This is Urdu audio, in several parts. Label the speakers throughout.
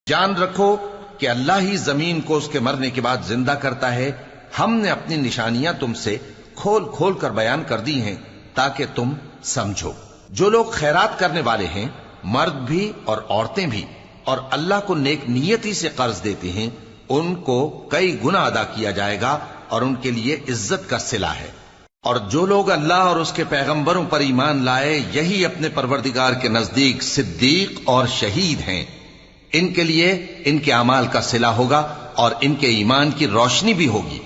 Speaker 1: جان رکھو کہ اللہ ہی زمین کو اس کے مرنے کے بعد زندہ کرتا ہے۔ ہم نے اپنی نشانیاں تم سے کھول کھول کر بیان کر دی ہیں تاکہ تم سمجھو۔ جو لوگ خیرات کرنے والے ہیں، مرد بھی اور عورتیں بھی، اور اللہ کو نیک نیتی سے قرض دیتے ہیں، ان کو کئی گنا ادا کیا جائے گا اور ان کے لیے عزت کا صلہ ہے۔ اور جو لوگ اللہ اور اس کے پیغمبروں پر ایمان لائے، یہی اپنے پروردگار کے نزدیک صدیق اور شہید ہیں۔ ان کے لیے ان کے اعمال کا صلہ ہوگا اور ان کے ایمان کی روشنی بھی ہوگی۔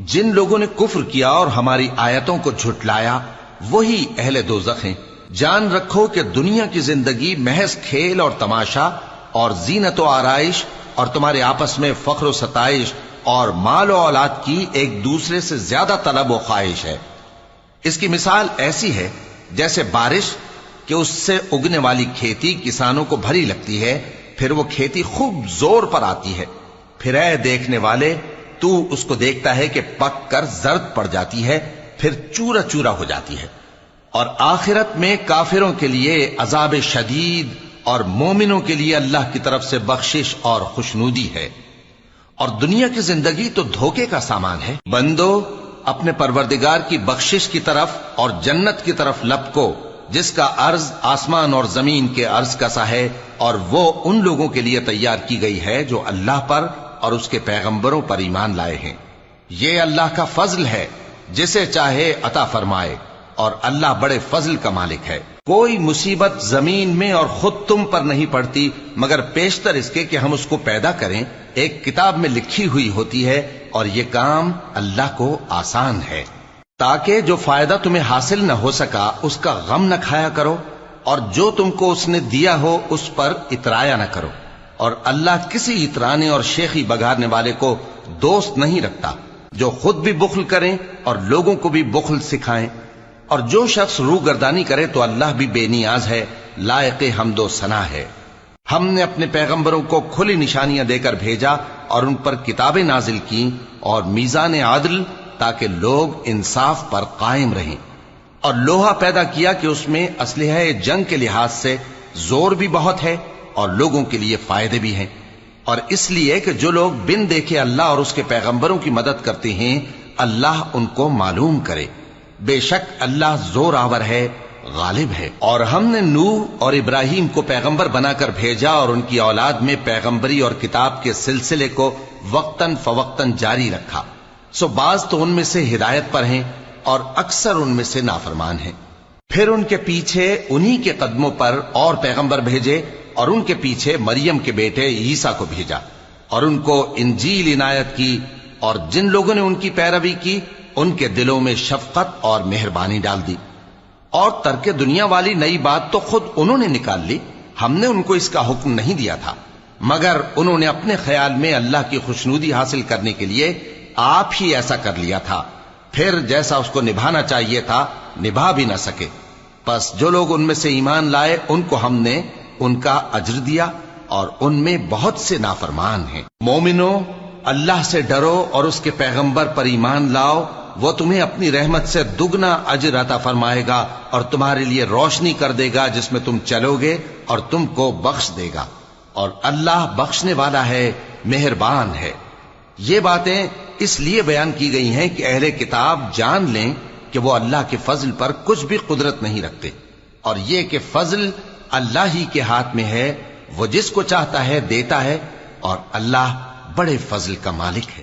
Speaker 1: جن لوگوں نے کفر کیا اور ہماری آیتوں کو جھٹلایا، وہی اہل دوزخ ہیں۔ جان رکھو کہ دنیا کی زندگی محض کھیل اور تماشا اور زینت و آرائش اور تمہارے آپس میں فخر و ستائش اور مال و اولاد کی ایک دوسرے سے زیادہ طلب و خواہش ہے۔ اس کی مثال ایسی ہے جیسے بارش کہ اس سے اگنے والی کھیتی کسانوں کو بھری لگتی ہے، پھر وہ کھیتی خوب زور پر آتی ہے، پھر اے دیکھنے والے تو اس کو دیکھتا ہے کہ پک کر زرد پڑ جاتی ہے، پھر چورا چورا ہو جاتی ہے۔ اور آخرت میں کافروں کے لیے عذاب شدید اور مومنوں کے لیے اللہ کی طرف سے بخشش اور خوشنودی ہے۔ اور دنیا کی زندگی تو دھوکے کا سامان ہے۔ بندو اپنے پروردگار کی بخشش کی طرف اور جنت کی طرف لپکو جس کا عرض آسمان اور زمین کے عرض کا سا ہے، اور وہ ان لوگوں کے لیے تیار کی گئی ہے جو اللہ پر اور اس کے پیغمبروں پر ایمان لائے ہیں۔ یہ اللہ کا فضل ہے، جسے چاہے عطا فرمائے، اور اللہ بڑے فضل کا مالک ہے۔ کوئی مصیبت زمین میں اور خود تم پر نہیں پڑتی مگر پیشتر اس کے کہ ہم اس کو پیدا کریں، ایک کتاب میں لکھی ہوئی ہوتی ہے، اور یہ کام اللہ کو آسان ہے۔ تاکہ جو فائدہ تمہیں حاصل نہ ہو سکا اس کا غم نہ کھایا کرو، اور جو تم کو اس نے دیا ہو اس پر اترایا نہ کرو۔ اور اللہ کسی اترانے اور شیخی بگارنے والے کو دوست نہیں رکھتا، جو خود بھی بخل کریں اور لوگوں کو بھی بخل سکھائیں۔ اور جو شخص روح گردانی کرے تو اللہ بھی بے نیاز ہے، لائق حمد و ثنا ہے۔ ہم نے اپنے پیغمبروں کو کھلی نشانیاں دے کر بھیجا اور ان پر کتابیں نازل کی اور میزان عدل، تاکہ لوگ انصاف پر قائم رہیں۔ اور لوہا پیدا کیا کہ اس میں اسلحہ جنگ کے لحاظ سے زور بھی بہت ہے اور لوگوں کے لیے فائدے بھی ہیں، اور اس لیے کہ جو لوگ بن دیکھے اللہ اور اس کے پیغمبروں کی مدد کرتے ہیں، اللہ ان کو معلوم کرے۔ بے شک اللہ زور آور ہے، غالب ہے۔ اور ہم نے نوح اور ابراہیم کو پیغمبر بنا کر بھیجا اور ان کی اولاد میں پیغمبری اور کتاب کے سلسلے کو وقتاً فوقتاً جاری رکھا۔ سو بعض تو ان میں سے ہدایت پر ہیں اور اکثر ان میں سے نافرمان ہیں۔ پھر ان کے پیچھے انہی کے قدموں پر اور پیغمبر بھیجے، اور ان کے پیچھے مریم کے بیٹے عیسیٰ کو بھیجا، اور ان کو انجیل عنایت کی، اور جن لوگوں نے ان کی پیروی کی ان کے دلوں میں شفقت اور مہربانی ڈال دی۔ اور ترک دنیا والی نئی بات تو خود انہوں نے نکال لی، ہم نے ان کو اس کا حکم نہیں دیا تھا، مگر انہوں نے اپنے خیال میں اللہ کی خوشنودی حاصل کرنے کے لیے آپ ہی ایسا کر لیا تھا، پھر جیسا اس کو نبھانا چاہیے تھا نبھا بھی نہ سکے۔ پس جو لوگ ان میں سے ایمان لائے ان کو ہم نے ان کا اجر دیا، اور ان میں بہت سے نافرمان ہیں۔ مومنو اللہ سے ڈرو اور اس کے پیغمبر پر ایمان لاؤ، وہ تمہیں اپنی رحمت سے دگنا اجر عطا فرمائے گا اور تمہارے لیے روشنی کر دے گا جس میں تم چلو گے، اور تم کو بخش دے گا، اور اللہ بخشنے والا ہے، مہربان ہے۔ یہ باتیں اس لیے بیان کی گئی ہیں کہ اہل کتاب جان لیں کہ وہ اللہ کے فضل پر کچھ بھی قدرت نہیں رکھتے، اور یہ کہ فضل اللہ ہی کے ہاتھ میں ہے، وہ جس کو چاہتا ہے دیتا ہے، اور اللہ بڑے فضل کا مالک ہے۔